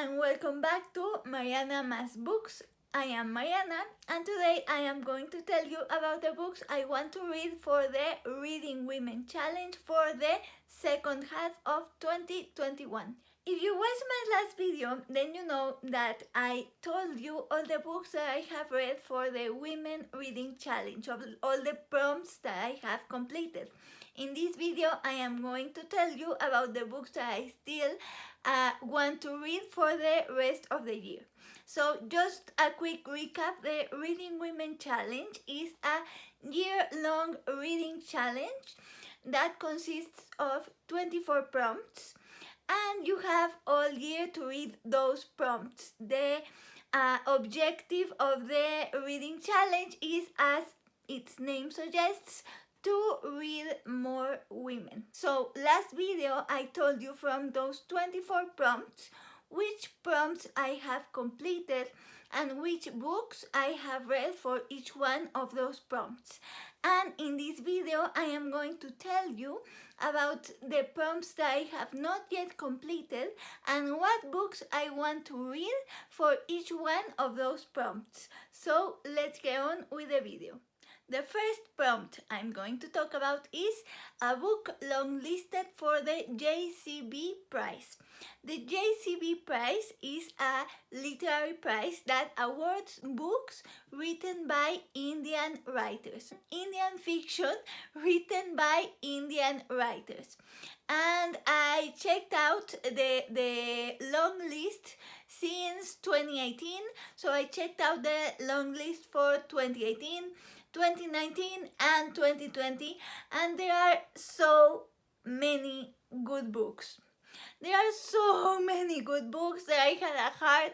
and welcome back to Mariana Mas Books. I am Mariana and today I am going to tell you about the books I want to read for the Reading Women Challenge for the second half of 2021. If you watched my last video, then you know that I told you all the books that I have read for the Women Reading Challenge, of all the prompts that I have completed. In this video, I am going to tell you about the books that I still want to read for the rest of the year. So just a quick recap, the Reading Women Challenge is a year-long reading challenge that consists of 24 prompts, and you have all year to read those prompts. The objective of the reading challenge is, as its name suggests, to read more women. So last video I told you from those 24 prompts which prompts I have completed and which books I have read for each one of those prompts. And in this video I am going to tell you about the prompts that I have not yet completed and what books I want to read for each one of those prompts. So let's get on with the video. The first prompt I'm going to talk about is a book long-listed for the Jcb Prize. The Jcb Prize is a literary prize that awards books written by Indian writers, Indian fiction written by Indian writers. And I checked out the long list since 2018, so I checked out the long list for 2018, 2019 and 2020, and there are so many good books. There are so many good books that I had a hard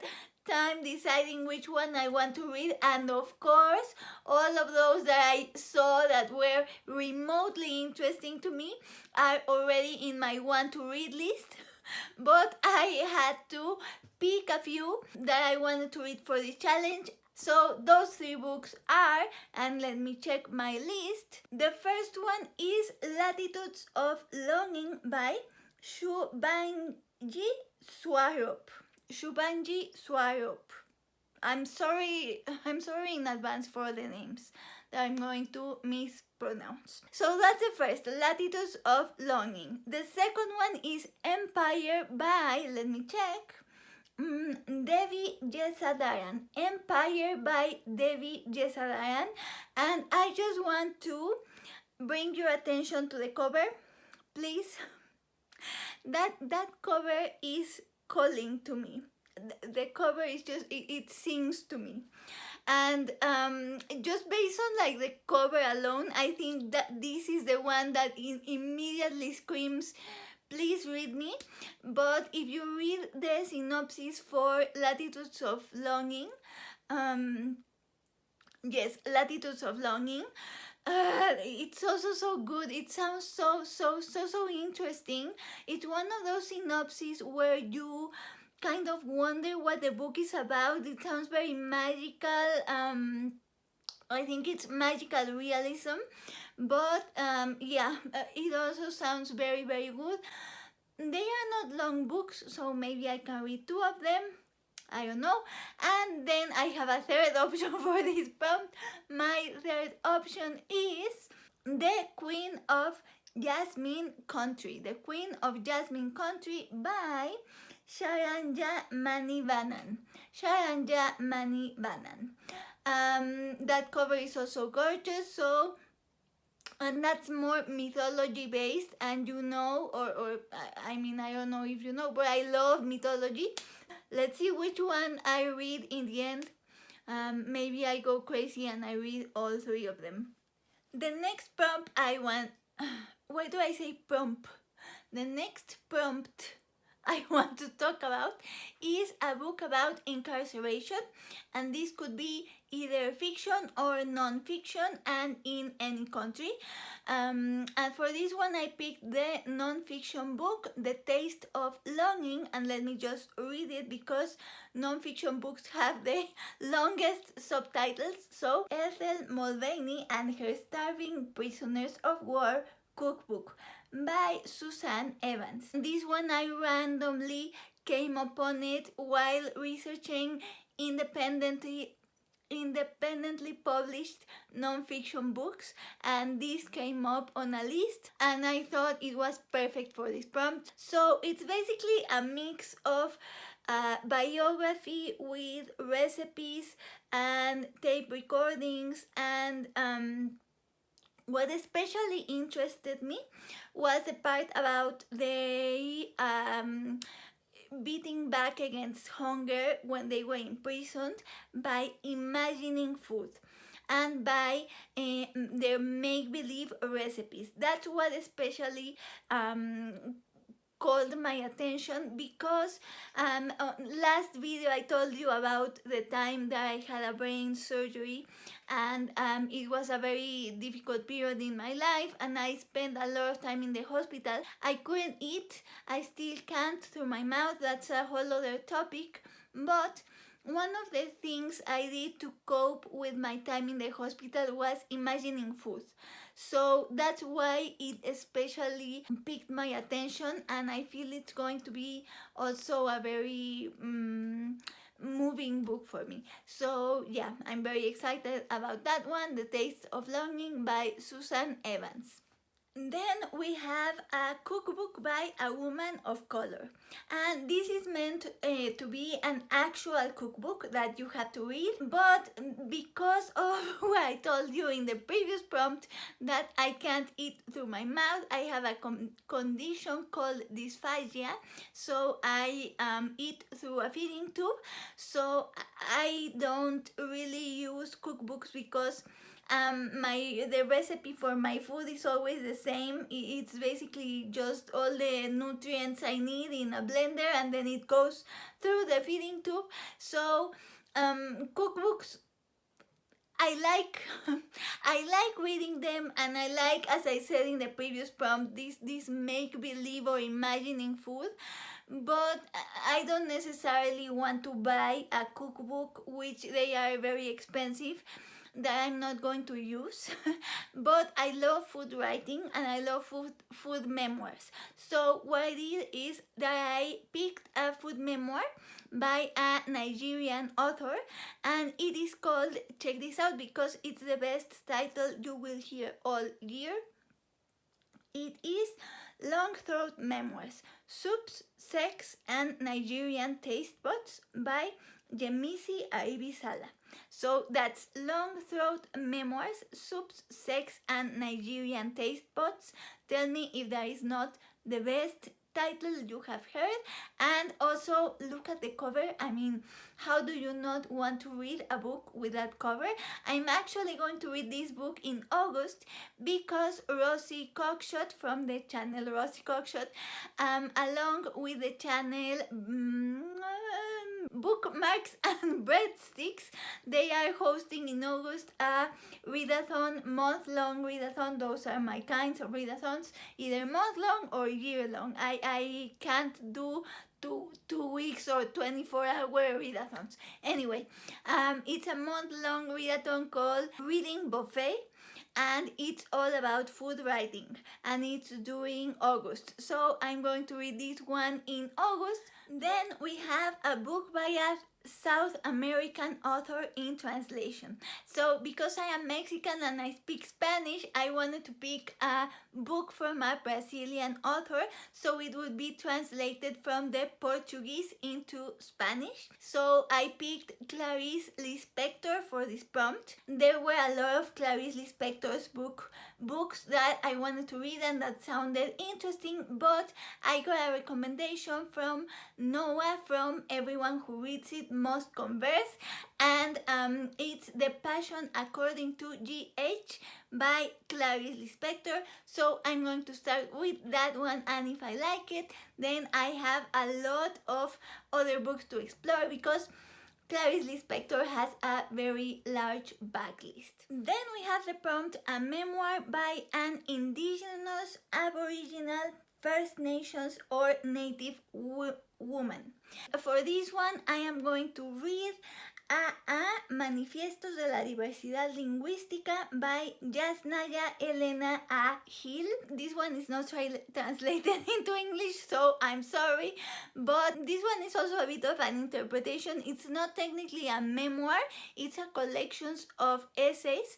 time deciding which one I want to read, and of course all of those that I saw that were remotely interesting to me are already in my want to read list. But I had to pick a few that I wanted to read for this challenge. So those three books are, and let me check my list. The first one is Latitudes of Longing by Shubhangi Swarup. Shubhangi Swarup. I'm sorry in advance for the names that I'm going to mispronounce. So that's the first, Latitudes of Longing. The second one is Empire by, let me check, Devi Yesodharan. Empire by Devi Yesodharan. And I just want to bring your attention to the cover, please. That cover is calling to me. The cover is just, it sings to me. And just based on like the cover alone, I think that this is the one that immediately screams, please read me. But if you read the synopsis for Latitudes of Longing, yes, Latitudes of Longing, it's also so good. It sounds so interesting. It's one of those synopses where you kind of wonder what the book is about. It sounds very magical. I think it's magical realism, but it also sounds very good. They are not long books, so maybe I can read two of them. I don't know. And then I have a third option for this prompt. My third option is The Queen of Jasmine Country. The Queen of Jasmine Country by Sharanya Manivannan. Sharanya Manivannan. That cover is also gorgeous, and that's more mythology based, and you know, I mean, I don't know if you know, but I love mythology. Let's see which one I read in the end. Maybe I go crazy and I read all three of them. The next prompt I want, why do I say prompt? The next prompt I want to talk about is a book about incarceration, and this could be either fiction or non-fiction and in any country. And for this one I picked the non-fiction book, The Taste of Longing, and let me just read it because non-fiction books have the longest subtitles. So, Ethel, Mulvany and Her Starving Prisoners of War Cookbook by Suzanne Evans. This one I randomly came upon it while researching independently published non-fiction books, and this came up on a list and I thought it was perfect for this prompt. So it's basically a mix of biography with recipes and tape recordings, and what especially interested me was the part about the beating back against hunger when they were imprisoned by imagining food and by their make-believe recipes. That's what especially called my attention, because last video I told you about the time that I had a brain surgery, and it was a very difficult period in my life and I spent a lot of time in the hospital. I couldn't eat, I still can't through my mouth, that's a whole other topic, but one of the things I did to cope with my time in the hospital was imagining food. So that's why it especially piqued my attention, and I feel it's going to be also a very moving book for me. So yeah, I'm very excited about that one, The Taste of Longing by Suzanne Evans. Then we have a cookbook by a woman of color, and this is meant to be an actual cookbook that you have to read, but because of what I told you in the previous prompt that I can't eat through my mouth, I have a condition called dysphagia, so I eat through a feeding tube, so I don't really use cookbooks because the recipe for my food is always the same. It's basically just all the nutrients I need in a blender and then it goes through the feeding tube. So cookbooks, I like I like reading them, and I like, as I said in the previous prompt, this make-believe or imagining food, but I don't necessarily want to buy a cookbook, which they are very expensive, that I'm not going to use. But I love food writing and I love food memoirs. So what I did is that I picked a food memoir by a Nigerian author, and it is called, check this out because it's the best title you will hear all year, it is Longthroat Memoirs, Soups, Sex and Nigerian Taste Buds by Yemisi Aribisala. So that's Longthroat Memoirs, Soups, Sex and Nigerian Taste Buds. Tell me if that is not the best title you have heard. And also look at the cover. I mean, how do you not want to read a book with that cover? I'm actually going to read this book in August because Rosie Cockshot from the channel Rosie Cockshot, along with the channel Bookmarks and Breadsticks, they are hosting in August a readathon, month-long readathon. Those are my kinds of readathons, either month-long or year-long. I can't do two weeks or 24-hour readathons. Anyway, it's a month-long readathon called Reading Buffet, and it's all about food writing, and it's during August. So I'm going to read this one in August. Then we have a book by a South American author in translation. So because I am Mexican and I speak Spanish, I wanted to pick a book from a Brazilian author, so it would be translated from the Portuguese into Spanish. So I picked Clarice Lispector for this prompt. There were a lot of Clarice Lispector's books that I wanted to read and that sounded interesting, but I got a recommendation from Noah, from Everyone Who Reads It Must Converse, and it's The Passion According to GH by Clarice Lispector. So I'm going to start with that one, and if I like it, then I have a lot of other books to explore because Clarice Lispector has a very large backlist. Then we have the prompt, a memoir by an indigenous, aboriginal, First Nations or Native woman. For this one, I am going to read Manifiestos de la diversidad lingüística by Yásnaya, Elena, Ethel. This one is not translated into English, so I'm sorry, but this one is also a bit of an interpretation. It's not technically a memoir, it's a collection of essays.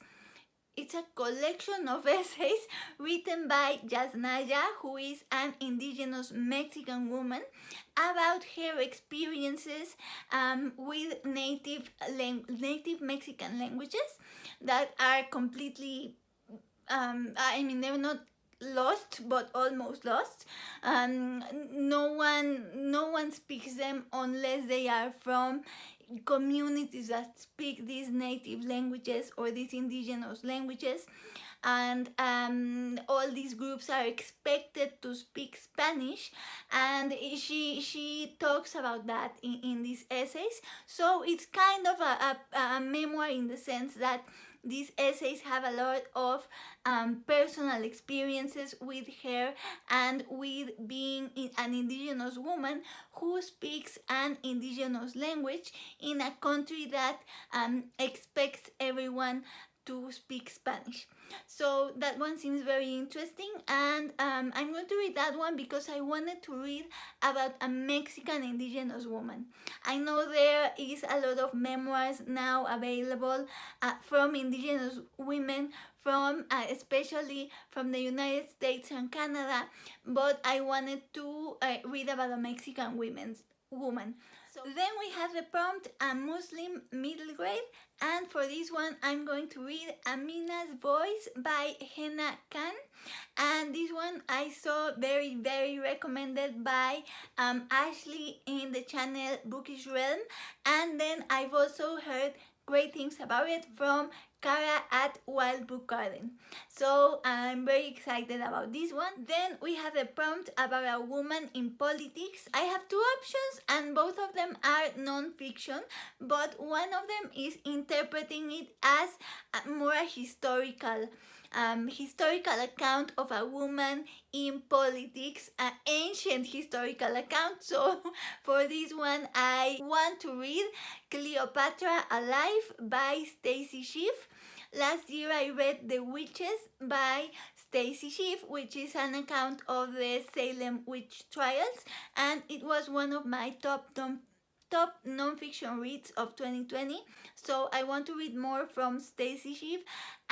It's a collection of essays written by Yásnaya, who is an indigenous Mexican woman, about her experiences with native Mexican languages that are completely, they're not lost, but almost lost. No one speaks them unless they are from communities that speak these native languages or these indigenous languages, and all these groups are expected to speak Spanish, and she talks about that in these essays. So it's kind of a memoir in the sense that these essays have a lot of personal experiences with her and with being an indigenous woman who speaks an indigenous language in a country that expects everyone to speak Spanish. So that one seems very interesting, and I'm going to read that one because I wanted to read about a Mexican indigenous woman. I know there is a lot of memoirs now available from indigenous women from especially from the United States and Canada, but I wanted to read about a Mexican woman. So then we have the prompt, a Muslim middle grade, and for this one I'm going to read Amina's Voice by Hena Khan, and this one I saw very recommended by Ashley in the channel Bookish Realm, and then I've also heard great things about it from Cara at Wild Book Garden. So I'm very excited about this one. Then we have a prompt about a woman in politics. I have two options and both of them are non-fiction, but one of them is interpreting it as more a historical account of a woman in politics, an ancient historical account. So for this one I want to read Cleopatra Alive by Stacy Schiff. Last year I read The Witches by Stacy Schiff, which is an account of the Salem witch trials, and it was one of my top non-fiction reads of 2020. So I want to read more from Stacy Schiff,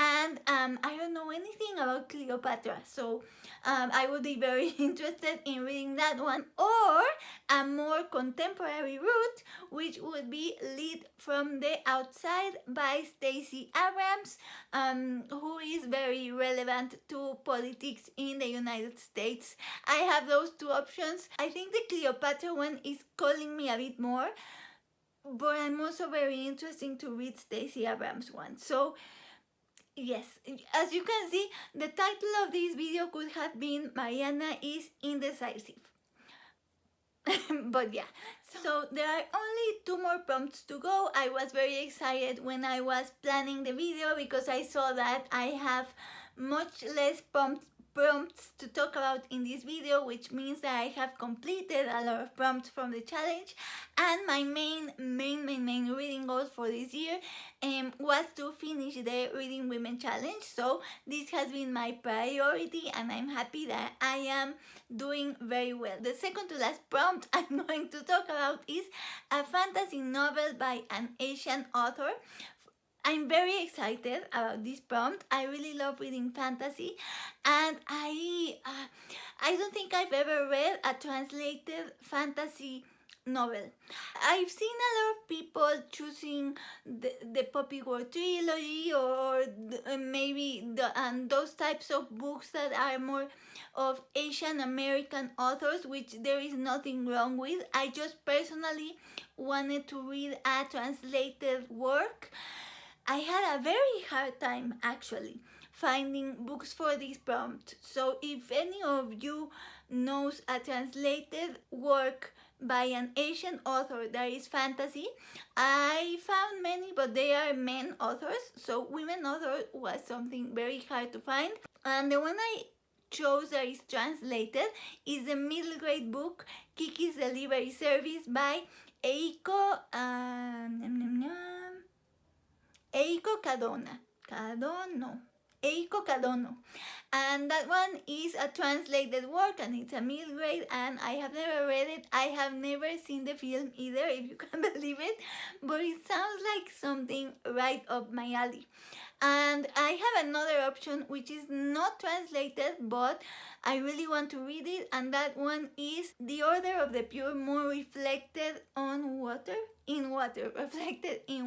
and I don't know anything about Cleopatra, so I would be very interested in reading that one, or a more contemporary route, which would be Lead from the Outside by Stacey Abrams, who is very relevant to politics in the United States. I have those two options. I think the Cleopatra one is calling me a bit more, but I'm also very interested to read Stacey Abrams one. So yes, as you can see, the title of this video could have been Mariana is Indecisive. But yeah, so there are only 2 more prompts to go. I was very excited when I was planning the video because I saw that I have much less prompts to talk about in this video, which means that I have completed a lot of prompts from the challenge, and my main reading goal for this year was to finish the Reading Women Challenge. So this has been my priority and I'm happy that I am doing very well. The second to last prompt I'm going to talk about is a fantasy novel by an Asian author. I'm very excited about this prompt. I really love reading fantasy, and I don't think I've ever read a translated fantasy novel. I've seen a lot of people choosing the Poppy War trilogy or maybe those types of books that are more of Asian American authors, which there is nothing wrong with. I just personally wanted to read a translated work. I had a very hard time actually finding books for this prompt. So if any of you knows a translated work by an Asian author that is fantasy, I found many, but they are men authors. So women author was something very hard to find. And the one I chose that is translated is the middle grade book Kiki's Delivery Service by Eiko Cadona. Eiko Cadono. And that one is a translated work and it's a middle grade and I have never read it. I have never seen the film either, if you can believe it, but it sounds like something right up my alley. And I have another option which is not translated, but I really want to read it, and that one is The Order of the Pure Moon Reflected in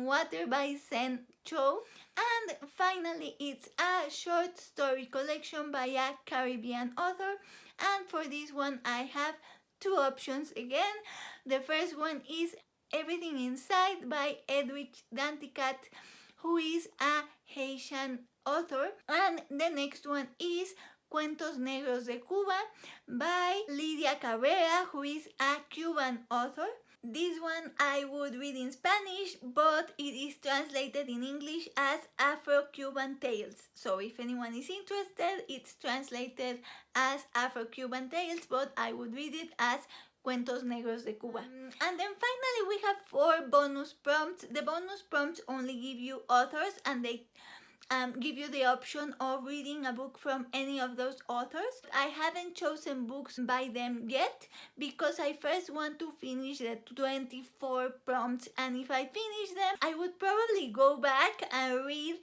Water by Sen Cho. And finally, it's a short story collection by a Caribbean author, and for this one I have two options again. The first one is Everything Inside by Edwidge Danticat, who is a Haitian author, and the next one is Cuentos Negros de Cuba by Lidia Cabrera, who is a Cuban author. This one I would read in Spanish, but it is translated in English as Afro-Cuban Tales. So if anyone is interested, it's translated as Afro-Cuban Tales, but I would read it as Cuentos Negros de Cuba. And then finally we have 4 bonus prompts. The bonus prompts only give you authors, and they give you the option of reading a book from any of those authors. I haven't chosen books by them yet because I first want to finish the 24 prompts, and if I finish them I would probably go back and read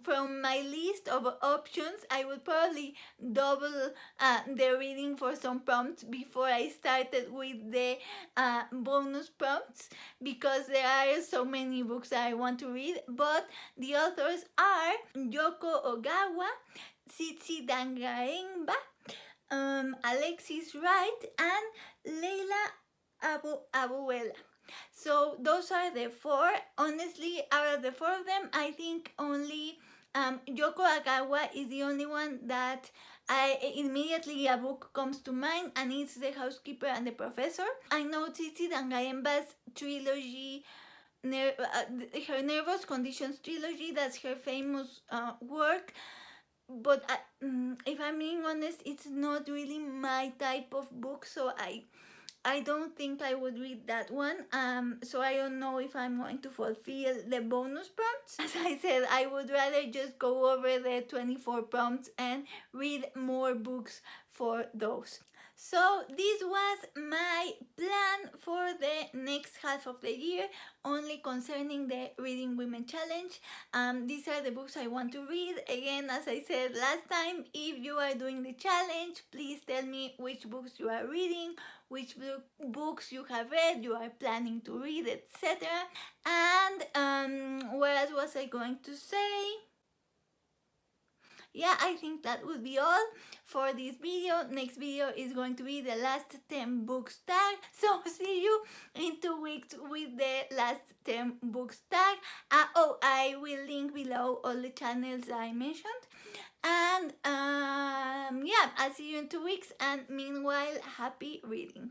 from my list of options. I would probably double the reading for some prompts before I started with the bonus prompts, because there are so many books that I want to read. But the authors are Yoko Ogawa, Tsitsi Dangaemba, Alexis Wright, and Leila Abuela. So those are the 4. Honestly, out of the 4 of them, I think only Yoko Ogawa is the only one that immediately a book comes to mind, and it's The Housekeeper and the Professor. I know Tsitsi Dangaemba's trilogy, her Nervous Conditions trilogy, that's her famous work, but if I'm being honest, it's not really my type of book, so I don't think I would read that one. So I don't know if I'm going to fulfill the bonus prompts. As I said, I would rather just go over the 24 prompts and read more books for those. So this was my plan for the next half of the year, only concerning the Reading Women Challenge. These are the books I want to read. Again, as I said last time, if you are doing the challenge, please tell me which books you are reading, which books you have read, you are planning to read, etc. And what else was I going to say? Yeah, I think that would be all for this video. Next video is going to be the last 10 books tag. So see you in 2 weeks with the last 10 books tag. I will link below all the channels I mentioned. And yeah, I'll see you in 2 weeks. And meanwhile, happy reading.